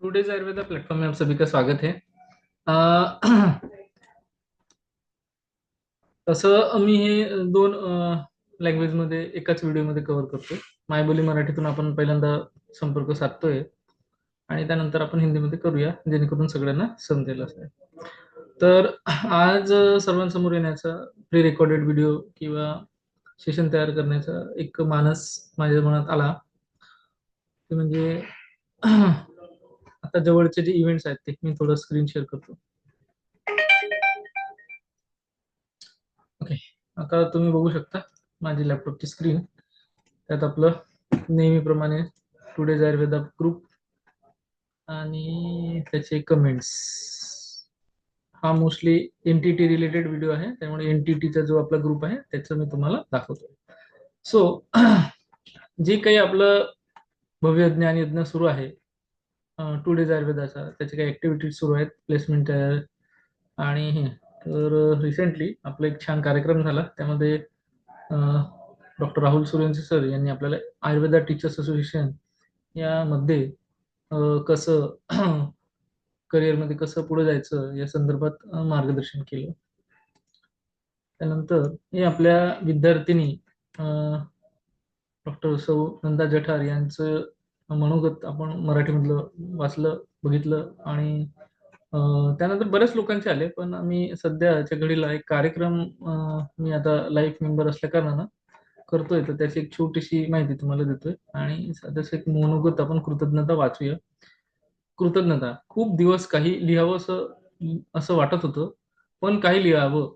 Today's Ayurveda platform में आप सभी का स्वागत है। तसं मी हे दोन लँग्वेज मध्ये एकाच व्हिडिओमध्ये कव्हर करतोय. मायबोली मराठीतून आपण पहिल्यांदा संपर्क साधतोय आणि त्यानंतर आपण हिंदीमध्ये करूया, जेणेकरून सगळ्यांना समजेल असं आहे. तर आज सर्वांसमोर येण्याचा प्री रेकॉर्डेड व्हिडिओ किंवा सेशन तयार करण्याचा एक मानस माझ्या मनात आला. ते म्हणजे आता जवळचे जे इव्हेंट्स आहेत ते मी थोडं स्क्रीन शेअर करतो. ओके, आता तुम्ही बघू शकता माझी लॅपटॉपची स्क्रीन. त्यात आपलं नेहमीप्रमाणे टुडेज आयुर्वेदा ग्रुप आणि त्याचे कमेंट्स. हा मोस्टली एनटीटी रिलेटेड व्हिडिओ आहे, त्यामुळे एनटीटीचा जो आपला ग्रुप आहे त्याचं मी तुम्हाला दाखवतो. सो जे काही आपलं भव्य ज्ञान यज्ञ सुरू आहे टुडेज आयुर्वेदाचा, त्याचे काही ऍक्टिव्हिटीज सुरू आहेत, प्लेसमेंट आणि हे. तर रिसेंटली आपला एक छान कार्यक्रम झाला, त्यामध्ये डॉक्टर राहुल सूर्यवंशी सर यांनी आपल्याला आयुर्वेदा टीचर्स असोसिएशन यामध्ये कसं करिअरमध्ये कसं पुढे जायचं या संदर्भात मार्गदर्शन केलं. त्यानंतर हे आपल्या विद्यार्थिनी डॉक्टर सौ नंदा जठार यांचं मनोगत आपण मराठीमधलं वाचलं, बघितलं आणि त्यानंतर बऱ्याच लोकांचे आले. पण आम्ही सध्याच्या घडीला एक कार्यक्रम मी आता लाईफ मेंबर असल्या कारणानं करतोय, तर त्याची एक छोटीशी माहिती तुम्हाला देतोय आणि सध्याचं एक मनोगत आपण कृतज्ञता वाचूया. कृतज्ञता. खूप दिवस काही लिहावं असं असं वाटत होतं, पण काही लिहावं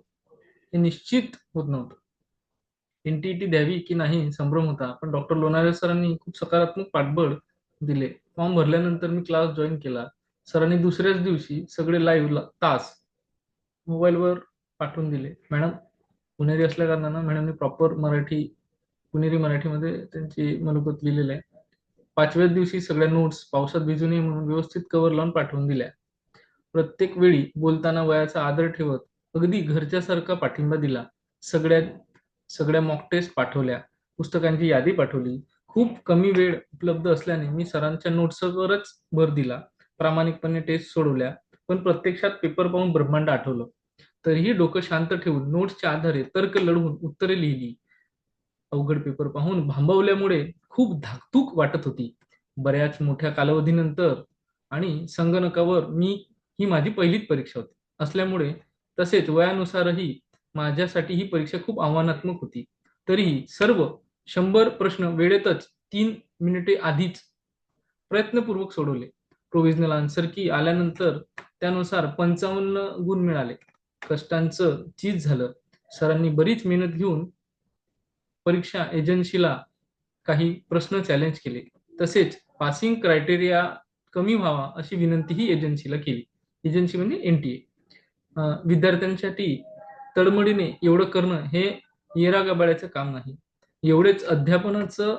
हे निश्चित होत नव्हतं. एनटीटी द्यावी की नाही संभ्रम होता, पण डॉक्टर लोणारे सरांनी खूप सकारात्मक पाठबळ दिले. फॉर्म भरल्यानंतर मी क्लास जॉईन केला. सरांनी दुसऱ्याच दिवशी सगळे लाईव्ह तास मोबाईलवर पाठवून दिले. मॅडम पुणेरी असल्या कारणानं मॅडमने प्रॉपर मराठी, पुणेरी मराठीमध्ये त्यांची मनोगत लिहिलेलं आहे. 5व्याच दिवशी सगळ्या नोट्स पावसात भिजू नये म्हणून व्यवस्थित कव्हर लावून पाठवून दिल्या. प्रत्येक वेळी बोलताना वयाचा आदर ठेवत अगदी घरच्यासारखा पाठिंबा दिला. सगळ्या सगळ्या मॉक टेस्ट पाठवल्या, पुस्तकांची यादी पाठवली. खूप कमी वेळ उपलब्ध असल्याने मी सरांच्या नोट्सवरच भर दिला. प्रामाणिकपणे टेस्ट सोडवल्या, पण प्रत्यक्षात पेपर पाहून ब्रह्मांड आठवलं. तरीही डोकं शांत ठेवून नोट्सच्या आधारे तर्क लढवून उत्तरे लिहिली. अवघड पेपर पाहून भांबवल्यामुळे खूप धाकधूक वाटत होती. बऱ्याच मोठ्या कालावधीनंतर आणि संगणकावर ही माझी पहिलीच परीक्षा होती असल्यामुळे, तसेच वयानुसारही माझ्यासाठी ही परीक्षा खूप आव्हानात्मक होती. तरीही सर्व 100 प्रश्न वेळेतच 3 मिनिटे आधीच प्रयत्नपूर्वक सोडवले. प्रोव्हिजनल आन्सर की आल्यानंतर त्यानुसार 55 गुण मिळाले. कष्टांचं चीज झालं. सरांनी बरीच मेहनत घेऊन परीक्षा एजन्सीला काही प्रश्न चॅलेंज केले. तसेच पासिंग क्रायटेरिया कमी व्हावा अशी विनंतीही एजन्सीला केली. एजन्सी म्हणजे एनटीए. विद्यार्थ्यांसाठी तळमळीने एवढं करणं हे येरागबाळ्याचं काम नाही. एवढेच अध्यापनाचं,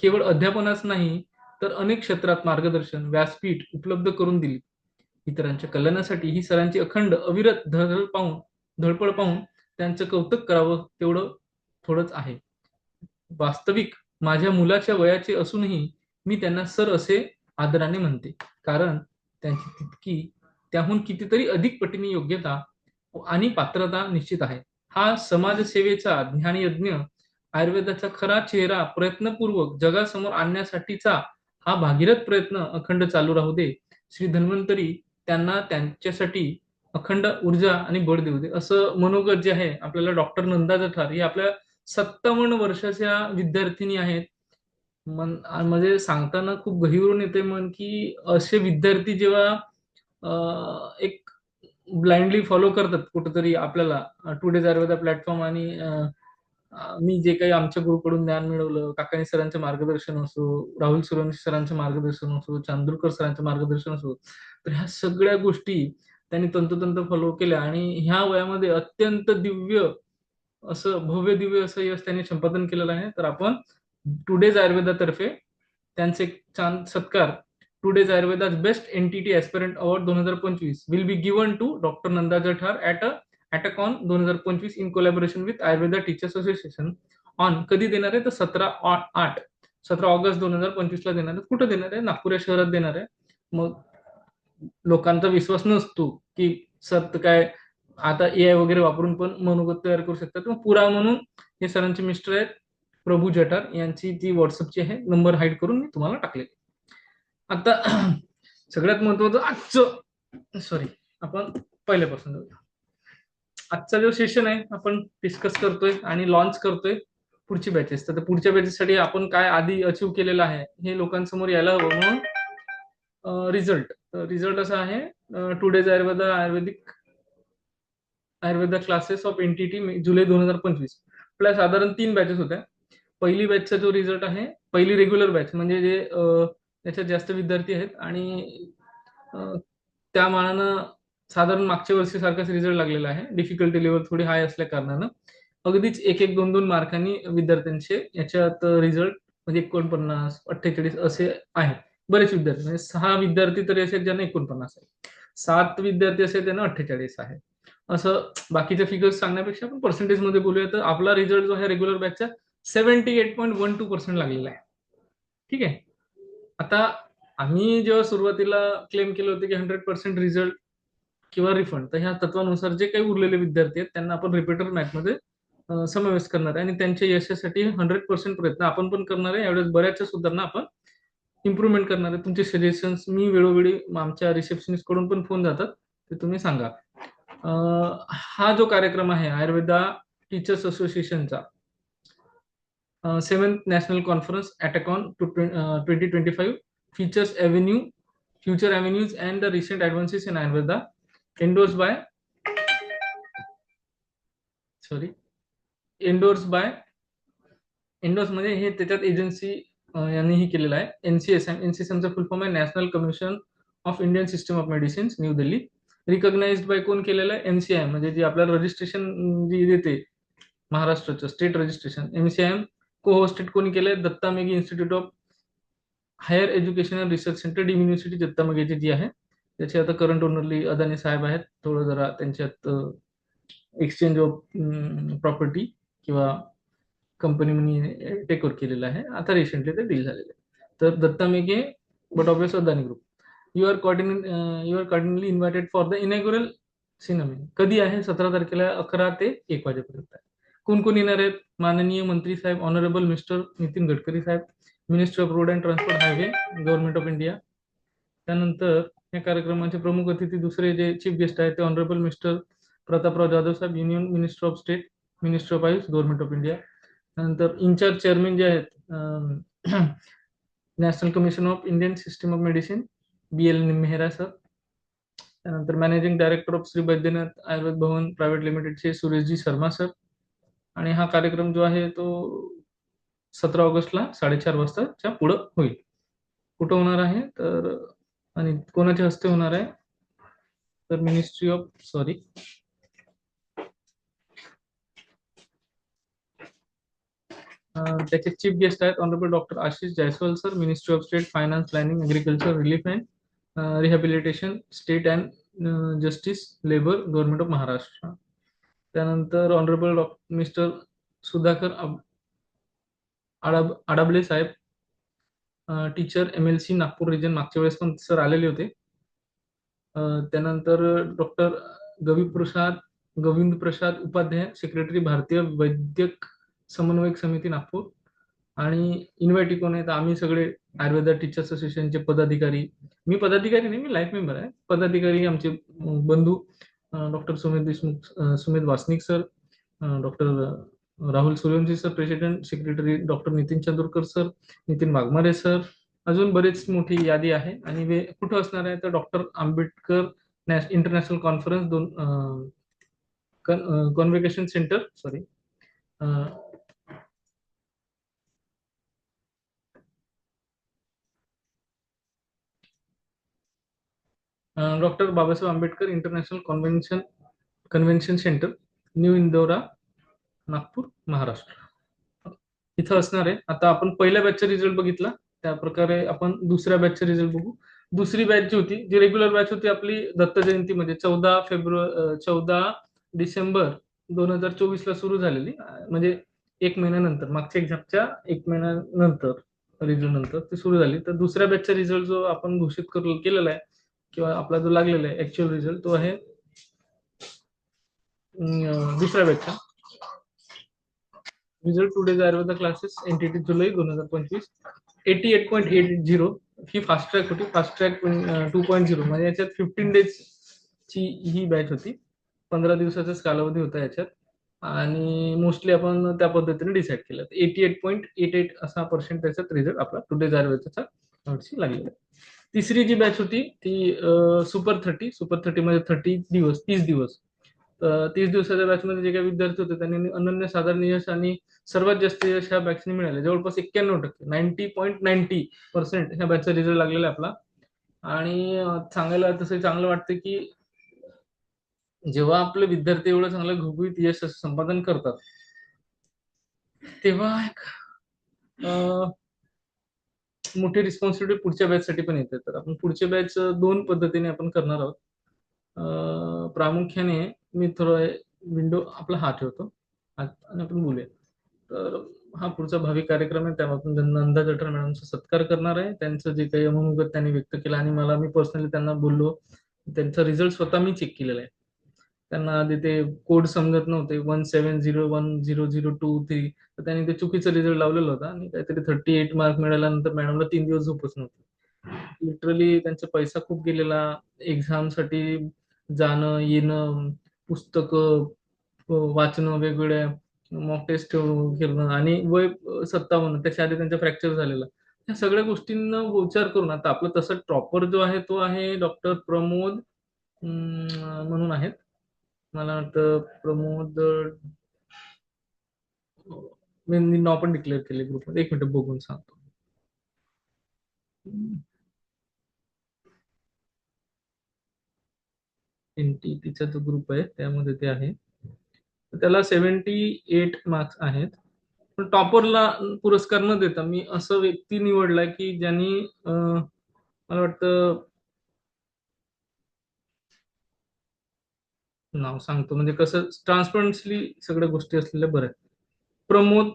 केवळ अध्यापनाच नाही तर अनेक क्षेत्रात मार्गदर्शन, व्यासपीठ उपलब्ध करून दिली. इतरांच्या कल्याणासाठी ही सरांची अखंड अविरत धडपड पाहून त्यांचं कौतुक करावं तेवढं थोडंच आहे. वास्तविक माझ्या मुलाच्या वयाचे असूनही मी त्यांना सर असे आदराने म्हणते, कारण त्यांची त्याहून कितीतरी अधिक पटीने योग्यता आणि पात्रता निश्चित आहे. हा समाजसेवेचा ज्ञानयज्ञ, आयुर्वेदाचा खरा चेहरा प्रयत्नपूर्वक जगासमोर आणण्यासाठीचा हा भागीरथ प्रयत्न अखंड चालू राहू दे. श्री धन्वंतरी त्यांना त्यांच्यासाठी अखंड ऊर्जा आणि बळ देऊ दे, असं मनोगत जे आहे आपल्याला डॉक्टर नंदा जठार हे आपल्या 57 वर्षाच्या विद्यार्थिनी आहेत. म्हणजे सांगताना खूप गहिवरून येते मन, की असे विद्यार्थी जेव्हा एक ब्लाइंडली फॉलो करतात कुठेतरी आपल्याला टुडेज आयुर्वेदा प्लॅटफॉर्म आणि मी जे काही आमच्या ग्रुपकडून ज्ञान मिळवलं, काकानी सरांचं मार्गदर्शन असो, राहुल सूर्यवंशी सरांचं मार्गदर्शन असो, चांदूरकर सरांचं मार्गदर्शन असो, तर ह्या सगळ्या गोष्टी त्यांनी तंतोतंत फॉलो केल्या आणि ह्या वयामध्ये अत्यंत दिव्य असं भव्य दिव्य असं यश त्यांनी संपादन केलेलं आहे. तर आपण टुडेज आयुर्वेदातर्फे त्यांचे छान सत्कार, today's Ayurveda best NTT aspirant award 2025 will be given to doctor Nanda Jathar ATACON 2025 in collaboration with Ayurveda teachers association on. कधी देणार आहे तर 17 ऑगस्ट 2025 ला देणार आहे. कुठं देणार आहे? नागपूर या शहरात देणार आहे. मग लोकांचा विश्वास नसतो की सर तर काय आता AI वगैरे वापरून पण मनोगत तयार करू शकतात, किंवा पुरावा म्हणून हे सरांचे मिस्टर आहेत प्रभू जठार, यांची ती व्हॉट्सअपची आहे, नंबर हाईड करून मी तुम्हाला टाकले. आता सगळ्यात महत्वाचं आजचं, सॉरी, आपण पहिल्यापासून जाऊया. आजचा जो सेशन आहे आपण डिस्कस करतोय आणि लॉन्च करतोय पुढची बॅचेस. तर पुढच्या बॅचेससाठी आपण काय आधी अचीव्ह केलेलं आहे हे लोकांसमोर यायला हवं, म्हणून रिझल्ट रिझल्ट असा आहे, today's Ayurvedic Ayurveda classes of NTT जुलै 2025. आपल्या साधारण 3 बॅचेस होत्या. पहिली बॅचचा जो रिझल्ट आहे, पहिली रेग्युलर बॅच म्हणजे जे त्याच्यात जास्त विद्यार्थी आहेत आणि त्या मानानं साधारण मागच्या वर्षी सारखाच रिझल्ट लागलेला आहे. डिफिकल्टी लेवल थोडी हाय असल्या कारणानं अगदीच 1-1, 2-2 मार्कांनी विद्यार्थ्यांचे याच्यात रिझल्ट म्हणजे 49, 48 असे आहेत. बरेच विद्यार्थी म्हणजे 6 विद्यार्थी तरी असे ज्यांना 49 आहे, 7 विद्यार्थी असे त्यांना 48 आहे. असं बाकीचे फिगर्स सांगण्यापेक्षा आपण पर्सेंटेज मध्ये बोलूया, तर आपला रिझल्ट जो आहे रेग्युलर बॅचचा 78.12% लागलेला आहे. ठीक आहे. आता आम्ही जेव्हा सुरुवातीला क्लेम केलं होतं की 100% रिझल्ट किंवा रिफंड, तर ह्या तत्वानुसार जे काही उरलेले विद्यार्थी आहेत त्यांना आपण रिपीटर मॅथमध्ये समावेश करणार आहे आणि त्यांच्या यशासाठी 100% प्रयत्न आपण पण करणार आहे. यावेळेस बऱ्याचशा सुधारणा आपण इम्प्रुव्हमेंट करणार आहे. तुमचे सजेशन्स मी वेळोवेळी आमच्या रिसेप्शनिस्ट कडून पण फोन जातात, ते तुम्ही सांगा. हा जो कार्यक्रम आहे आयुर्वेदा टीचर्स असोसिएशनचा 7th national conference ATACON 2025 features future avenues and the recent advances in Ayurveda, endorsed by endorse म्हणजे हे त्याच्यात एजन्सी यांनीही केलेलं आहे. NCSM चा फुल फॉर्म आहे national commission of Indian system of medicines, New Delhi. Recognised by कोण केलेलं आहे? NCIM, म्हणजे जी आपल्याला रजिस्ट्रेशन जी देते महाराष्ट्राचं state registration. NCIM co hosted कोणी केलंय? Datta Meghe institute of higher education and research centre, deemed university Datta मेघेची जी आहे, त्याचे आता करंट ओनरली अदानी साहेब आहेत. थोडं जरा त्यांच्यात एक्सचेंज ऑफ प्रॉपर्टी किंवा कंपनी टेक ओव्हर केलेलं आहे. आता रिसेंटली ते डील झालेलं आहे. तर Datta Meghe but obvious Adani group. You are cordially invited for the inaugural ceremony. कधी आहे? 17 तारखेला 11 ते 1 वाजेपर्यंत आहे. कोण कोण येणार आहेत? माननीय मंत्री साहेब honourable mister Nitin Gadkari saheb, minister of road and transport highway, government of India. त्यानंतर या कार्यक्रमाचे प्रमुख अतिथी दुसरे जे चीफ गेस्ट आहेत ते honourable mister Prataprao Jadhav saheb, union minister of state, minister of AYUSH, government of India. त्यानंतर इन्चार्ज चेअरमॅन जे आहेत national commission of Indian system of medicine, BL Mehra sir. त्यानंतर managing director of Shri Baidyanath Ayurved Bhawan private लिमिटेडचे सुरेशजी शर्मा सर. आणि हा कार्यक्रम जो आहे तो 17 ऑगस्टला 4:30 वाजताच्या पुढं होईल. कुठं होणार आहे तर, आणि कोणाच्या हस्ते होणार आहे तर मिनिस्ट्री ऑफ त्याचे चीफ गेस्ट आहेत honourable doctor Ashish Jaiswal sir, ministry of state finance planning agriculture relief and rehabilitation, state and justice labour, government of Maharashtra. त्यानंतर ऑनरेबल मिस्टर सुधाकर आडाबले साहेब, टीचर MLC नागपूर रिजन, मागच्या वेळेस पण सर आलेले होते. त्यानंतर डॉक्टर गोविंद प्रसाद उपाध्याय, सेक्रेटरी भारतीय वैद्यक समन्वयक समिती नागपूर. आणि इन्व्हायटी कोण आहेत? आम्ही सगळे आयुर्वेदा टीचर्स असोसिएशनचे पदाधिकारी. मी पदाधिकारी नाही, मी लाईफ मेंबर आहे. पदाधिकारी आमचे बंधू doctor Sumit Deshmukh, Sumit Wasnik sir, doctor Rahul Suryavanshi sir president, secretary doctor Nitin Chandrakar sir, Nitin Waghmare sir, अजून बरीच मोठी यादी आहे. आणि कुठं असणार आहे तर doctor Ambedkar international conference convocation centre, doctor Babasaheb Ambedkar international convention centre, new Indora, Nagpur, Maharashtra, इथं असणार आहे. आता आपण पहिल्या बॅचचा रिझल्ट बघितला, त्या प्रकारे आपण दुसऱ्या बॅचचा रिझल्ट बघू. दुसरी बॅच जी होती, जी रेग्युलर बॅच होती आपली दत्त जयंतीमध्ये 14 डिसेंबर 2024 ला सुरू झालेली, म्हणजे 1 महिन्यानंतर, मागच्या एक्झामच्या 1 महिन्यानंतर रिझल्ट नंतर ती सुरू झाली. तर दुसऱ्या बॅचचा रिझल्ट जो आपण घोषित केलेला आहे किंवा आपला जो लागलेला आहे ऍक्च्युअल रिझल्ट तो आहे दुसऱ्या बॅचचा result. Today are the classes NTT July 2025 88.80 ही फास्ट ट्रॅक होती. फास्ट ट्रॅक 2.0 म्हणजे याच्यात 15 days ची ही बॅच होती. 15 दिवसाचाच कालावधी होता याच्यात आणि मोस्टली आपण त्या पद्धतीने डिसाईड केलं. 88.88 असा पर्सेंट त्याच्यात रिझल्ट आपला टुडे आयुर्वेदाचा लागलेला आहे. तिसरी जी बॅच होती ती सुपर 30 मध्ये 30 दिवस 30 दिवसाच्या बॅचमध्ये जे काही विद्यार्थी होते त्यांनी अनन्यसाधारण यश आणि सर्वात जास्त यश ह्या बॅचने मिळाले. जवळपास 91% 90.90% ह्या बॅचचा रिझल्ट लागलेला आहे आपला. आणि सांगायला तसं चांगलं वाटतं की जेव्हा आपले विद्यार्थी एवढं चांगलं घुगुळीत यश संपादन करतात तेव्हा एक मोठी रिस्पॉन्सिबिलिटी पुढच्या बॅच साठी पण येते. तर आपण पुढच्या बॅच दोन पद्धतीने आपण करणार आहोत. प्रामुख्याने मी थोडं विंडो आपला हा ठेवतो आणि आपण बोलूया. तर हा पुढचा भावी कार्यक्रम आहे त्यामध्ये नंदा जठर मॅडमचा सत्कार करणार आहे. त्यांचं जे काही मनोगत त्यांनी व्यक्त केलं आणि मी पर्सनली त्यांना बोललो. त्यांचा रिझल्ट स्वतः मी चेक केलेला आहे. त्यांना आधी ते कोड समजत नव्हते 17010023 तर त्यांनी ते चुकीचा रिझल्ट लावलेला होता आणि काहीतरी 38 मार्क मिळाल्यानंतर मॅडमला 3 दिवस झोपच नव्हती. लिटरली त्यांचा पैसा खूप गेलेला एक्झाम साठी जाणं येणं पुस्तकं वाचणं वेगवेगळ्या मॉक टेस्ट करणं आणि वय 57 त्याच्या आधी त्यांचा फ्रॅक्चर झालेला. या सगळ्या गोष्टींना विचार करून आता आपलं तसं टॉपर जो आहे तो आहे डॉक्टर प्रमोद म्हणून आहेत. मला वाटतं प्रमोद मी नाव पण डिक्लेअर केले ग्रुपमध्ये. 1 मिनिट बघून सांगतो. एनटीटीचा जो ग्रुप आहे त्यामध्ये ते आहे. त्याला 78 मार्क्स आहेत. पण टॉपरला पुरस्कार न देता मी असं व्यक्ती निवडलाय की ज्यांनी मला वाटतं नाव सांगतो म्हणजे कसं ट्रान्सपरन्सली सगळ्या गोष्टी असलेल्या बऱ्या. प्रमोद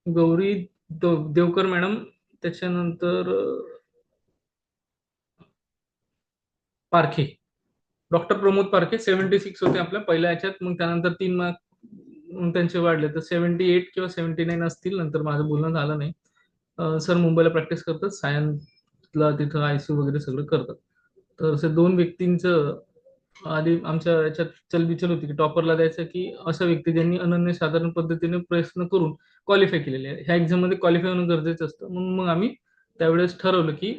गौरी देवकर मॅडम. त्याच्यानंतर पारखे डॉक्टर प्रमोद पारखे 76 होते आपल्या पहिल्या ह्याच्यात. मग त्यानंतर 3 मार्क त्यांचे वाढले तर 78 किंवा 79 असतील. नंतर माझं बोलणं झालं नाही. सर मुंबईला प्रॅक्टिस करतात सायन्सला तिथं आयसीयू वगैरे सगळं करतात. तर असे दोन व्यक्तींचं आधी आमच्या याच्यात चलबिचल होती की टॉपरला द्यायचं की अशा व्यक्ती ज्यांनी अनन्यसाधारण पद्धतीने प्रयत्न करून क्वालिफाय केलेले आहे. ह्या एक्झाम मध्ये क्वालिफाय होणं गरजेचं असतं. म्हणून मग आम्ही त्यावेळेस ठरवलं की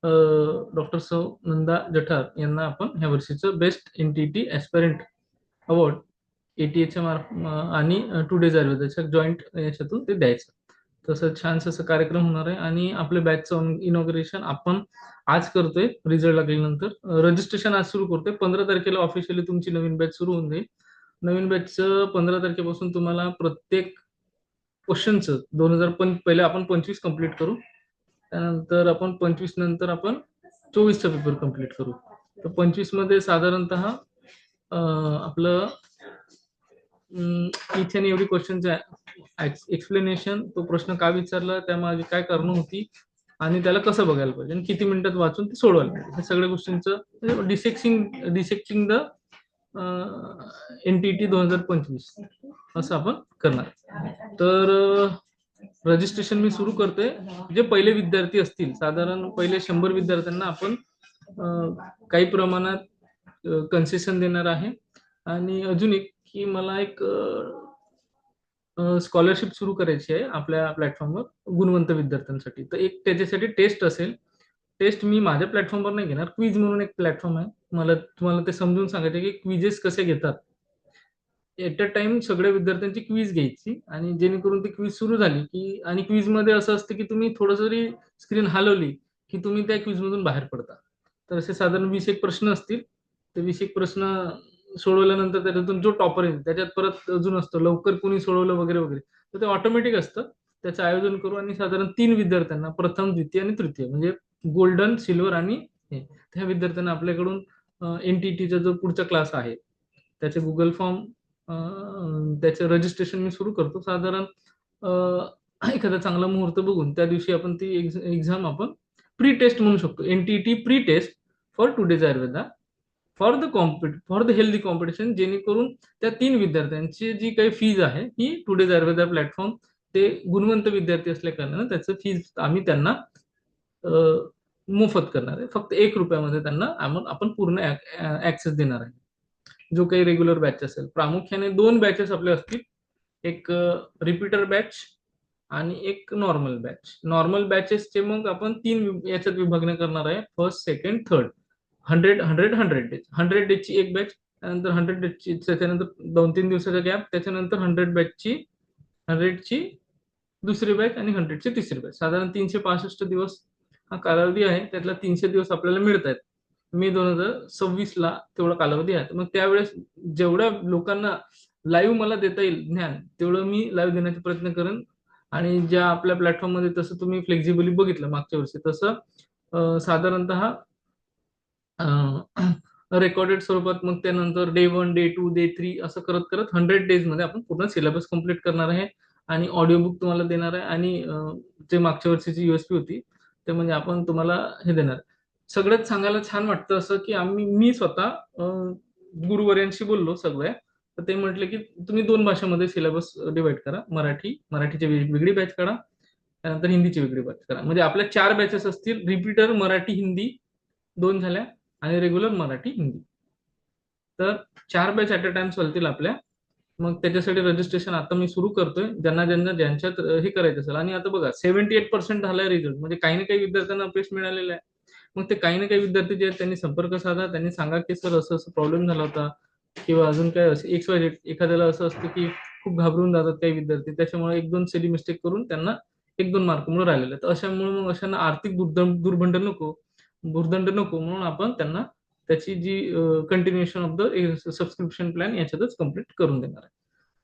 डॉक्टर सौ नंदा जठार यांना आपण ह्या वर्षीचं बेस्ट एनटीटी ऍस्पिरंट अवॉर्ड एटीएच्या मार्क आणि टुडेज आयुर्वेदाच्या जॉईंट याच्यातून ते द्यायचं. तसं छान असं कार्यक्रम होणार आहे आणि आपल्या बॅचचं इनॉग्रेशन आपण आज करतोय. रिझल्ट लागल्यानंतर रजिस्ट्रेशन आज सुरू करतोय. 15 तारखेला ऑफिशियली तुमची नवीन बॅच सुरू होऊन जाईल. नवीन बॅचचं 15 तारखेपासून तुम्हाला प्रत्येक क्वेश्चनचं 2000 पहिले आपण 25 कम्प्लीट करू. त्यानंतर आपण 25 नंतर आपण 24चा पेपर कम्प्लीट करू. तर 25 मध्ये साधारणतः आपलं इच अँड एव्हरी क्वेश्चनचं एक्सप्लेनेशन, तो प्रश्न का विचारला, त्यामागे काय कारणं होती आणि त्याला कसं बघायला पाहिजे आणि किती मिनिटात वाचून ते सोडवायला पाहिजे, या सगळ्या गोष्टींचं डिसेक्टिंग द एनटीटी 2025 असं आपण करणार. तर रजिस्ट्रेशन मी सुरू करतोय. जे पहिले विद्यार्थी असतील साधारण पहिले 100 विद्यार्थ्यांना आपण काही प्रमाणात कन्सेशन देणार आहे. आणि अजून एक की मला एक स्कॉलरशिप सुरू करायची आहे आपल्या प्लॅटफॉर्मवर गुणवंत विद्यार्थ्यांसाठी. तर एक त्याच्यासाठी टेस्ट असेल. टेस्ट मी माझ्या प्लॅटफॉर्मवर नाही घेणार. क्विज म्हणून एक प्लॅटफॉर्म आहे. मला तुम्हाला ते समजून सांगायचे की क्विजेस कसे घेतात. एट अ टाइम सगळ्या विद्यार्थ्यांची क्विज घ्यायची आणि जेणेकरून ती क्विज सुरू झाली की आणि क्विज मध्ये असं असतं की तुम्ही थोडं जरी स्क्रीन हलवली की तुम्ही त्या क्विज मधून बाहेर पडता. तर असे साधारण 20 एक प्रश्न असतील. ते 20 एक प्रश्न सोडवल्यानंतर त्याच्यातून जो टॉपर येईल त्याच्यात परत अजून असतं लवकर कोणी सोडवलं वगैरे वगैरे. तर ते ऑटोमॅटिक असतं. त्याचं आयोजन करू आणि साधारण 3 विद्यार्थ्यांना प्रथम द्वितीय आणि तृतीय म्हणजे गोल्डन सिल्वर आणि हे त्या विद्यार्थ्यांना आपल्याकडून एनटीटीचा जो पुढचा क्लास आहे त्याचे गुगल फॉर्म त्याचं रजिस्ट्रेशन मी सुरू करतो. साधारण एखादा चांगला मुहूर्त बघून त्या दिवशी आपण ती एक्झाम आपण प्री टेस्ट म्हणू शकतो. NTT pre test for today's Ayurveda for the healthy competition, जेणेकरून त्या 3 विद्यार्थ्यांची जी काही फीज आहे ही टुडेज आयुर्वेदा प्लॅटफॉर्म, ते गुणवंत विद्यार्थी असल्या कारणानं त्याचं फीज आम्ही त्यांना मोफत करणार आहे. फक्त ₹1 त्यांना आपण पूर्ण ऍक्सेस देणार आहे. जो काही रेग्युलर बॅच असेल, प्रामुख्याने 2 बॅचेस आपले असतील. एक रिपीटर बॅच आणि एक नॉर्मल बॅच. नॉर्मल बॅचेसचे मग आपण 3 याच्यात विभागणी करणार आहे, फर्स्ट, सेकंड, थर्ड. 100 डेज, 100 डेजची एक बॅच, त्यानंतर 100 डेजची, त्याच्यानंतर 2-3 दिवसाचा गॅप, त्याच्यानंतर 100ची दुसरी बॅच आणि 100ची तिसरी बॅच. साधारण 365 दिवस हा कालावधी आहे. त्यातला 300 दिवस आपल्याला मिळत आहेत. मे 2026ला तेवढा कालावधी आहे. मग त्यावेळेस जेवढ्या लोकांना लाईव्ह मला देता येईल ज्ञान, तेवढं मी लाईव्ह देण्याचा प्रयत्न करेन. आणि ज्या आपल्या प्लॅटफॉर्ममध्ये तसं तुम्ही फ्लेक्झिबली बघितलं मागच्या वर्षी, तसं साधारणतः रेकॉर्डेड स्वरूपात, मग त्यानंतर डे 1, डे 2, डे 3 असं करत करत 100 डेजमध्ये आपण पूर्ण सिलेबस कम्प्लीट करणार आहे. आणि ऑडिओ बुक तुम्हाला देणार आहे. आणि जे मागच्या वर्षीची USP होती ते म्हणजे आपण तुम्हाला हे देणार. सगळ्यात सांगायला छान वाटतं असं की मी स्वतः गुरुवर्यांशी बोललो सगळ्या, तर ते म्हटले की तुम्ही 2 भाषांमध्ये सिलेबस डिवाइड करा. मराठीची वेगळी बॅच काढा, त्यानंतर हिंदीची वेगळी बॅच करा. म्हणजे आपल्या 4 बॅचेस असतील, रिपीटर मराठी हिंदी 2 झाल्या, आणि रेग्युलर मराठी हिंदी. तर 4 बॅच ऍट अ टाइम चालतील आपल्या. मग त्याच्यासाठी रजिस्ट्रेशन आता मी सुरू करतोय, ज्यांच्यात हे करायचं असेल. आणि आता बघा 78% झालाय रिझल्ट, म्हणजे काही ना काही विद्यार्थ्यांना अपयश मिळालेलं आहे. मग ते काही ना काही विद्यार्थी जे आहेत त्यांनी संपर्क साधा, त्यांनी सांगा की सर असं असं प्रॉब्लेम झाला होता, किंवा अजून काय असं XYZ. एखाद्याला असं असतं की खूप घाबरून जातात काही विद्यार्थी, त्याच्यामुळे 1-2 सिली मिस्टेक करून त्यांना 1-2 मार्कमुळे राहिलेले. तर अशामुळे मग अशांना आर्थिक भुर्दंड नको म्हणून आपण त्यांना त्याची जी continuation of the subscription plan याच्यातच कम्प्लीट करून देणार आहे.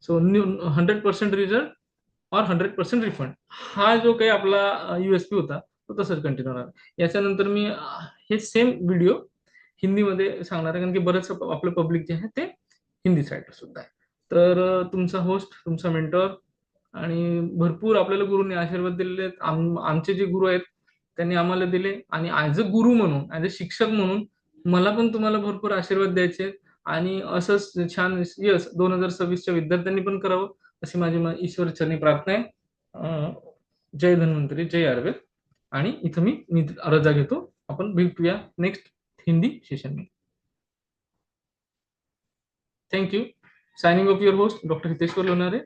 सो 100% रिझल्ट और 100% रिफंड, हा जो काही आपला USP होता तो तसंच कंटिन्यू राहणार. याच्यानंतर मी हे सेम व्हिडिओ हिंदीमध्ये सांगणार आहे, कारण की बरंच आपलं पब्लिक जे आहे ते हिंदी साईड सुद्धा आहे. तर तुमचा होस्ट, तुमचा मेंटॉर, आणि भरपूर आपल्याला गुरूंनी आशीर्वाद दिलेले आहेत. आमचे जे गुरु आहेत त्यांनी आम्हाला दिले, आणि ऍज अ गुरु म्हणून, ऍज अ शिक्षक म्हणून मला पण तुम्हाला भरपूर आशीर्वाद द्यायचे आहेत. आणि असंच छान यश 2026च्या विद्यार्थ्यांनी पण करावं, अशी माझी ईश्वरचरणी प्रार्थना आहे. जय धन्वंतरी, जय आयुर्वेद. आणि इथं मी रजा घेतो. आपण भेटूया नेक्स्ट हिंदी सेशन में. Thank you. Signing off your host, doctor Hiteshwar Lonare.